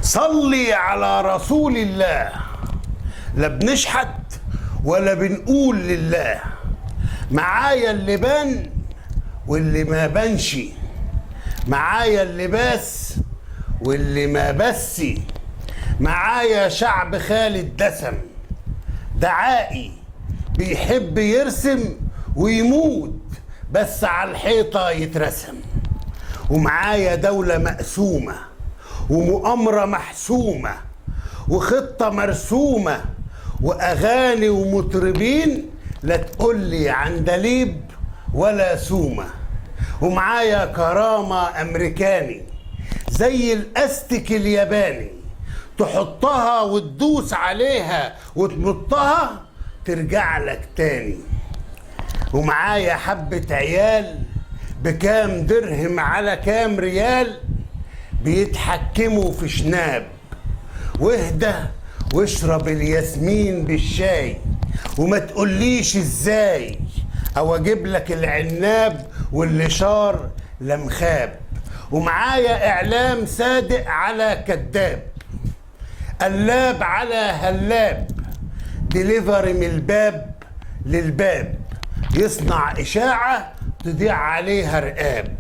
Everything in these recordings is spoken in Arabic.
صلي على رسول الله. لا بنشحت ولا بنقول لله. معايا اللي بان واللي ما بانش، معايا اللي باس واللي ما بسي، معايا شعب خالد دسم دعائي بيحب يرسم ويموت بس على الحيطة يترسم، ومعايا دولة مقسومة ومؤامرة محسومة وخطة مرسومة وأغاني ومطربين لا تقولي عندليب ولا سومة، ومعايا كرامة أمريكاني زي الأستك الياباني تحطها وتدوس عليها وتمطها ترجع لك تاني، ومعايا حبة عيال بكام درهم على كام ريال بيتحكموا في شناب، واهدى واشرب الياسمين بالشاي وما تقوليش ازاي او اجيب لك العناب واللي شار لمخاب، ومعايا اعلام صادق على كذاب، قلاب على هلاب، ديليفري من الباب للباب، يصنع اشاعة تضيع عليها رقاب،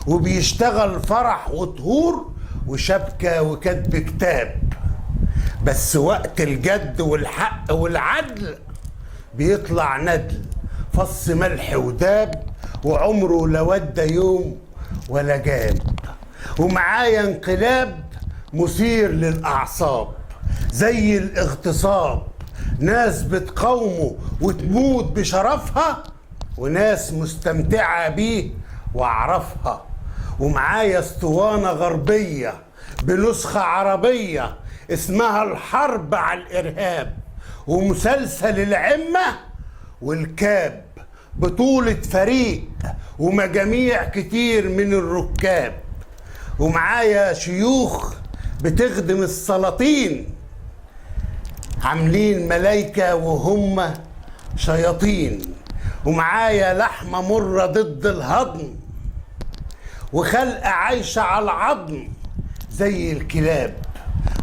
وبيشتغل فرح وطهور وشبكة وكتب كتاب، بس وقت الجد والحق والعدل بيطلع ندل فص ملح وداب وعمره لا ودى يوم ولا جاب، ومعايا انقلاب مثير للأعصاب زي الاغتصاب، ناس بتقاومه وتموت بشرفها وناس مستمتعة بيه واعرفها، ومعايا اسطوانة غربية بنسخة عربية اسمها الحرب على الإرهاب، ومسلسل العمة والكاب بطولة فريق ومجاميع كتير من الركاب، ومعايا شيوخ بتخدم السلاطين عاملين ملايكة وهم شياطين، ومعايا لحمة مرة ضد الهضم وخلقة عايشة على العظم زي الكلاب،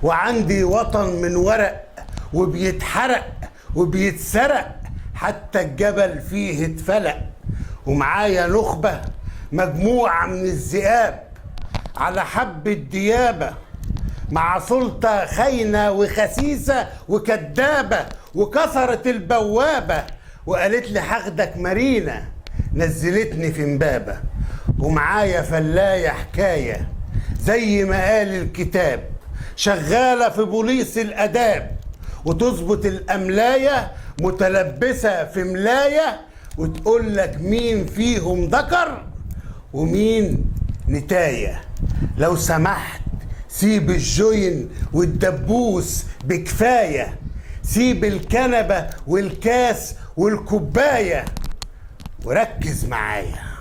وعندي وطن من ورق وبيتحرق وبيتسرق حتى الجبل فيه اتفلق، ومعايا نخبة مجموعة من الذئاب على حبة ديابة مع سلطة خاينة وخسيسة وكدابة، وكسرت البوابة وقالت لي هاخدك مارينا نزلتني في امبابة، ومعايا فلاية حكاية زي ما قال الكتاب شغالة في بوليس الأداب وتظبط الأملاية متلبسة في ملاية وتقول لك مين فيهم ذكر ومين نتاية. لو سمحت سيب الجوين والدبوس بكفاية، سيب الكنبة والكاس والكوباية وركز معايا.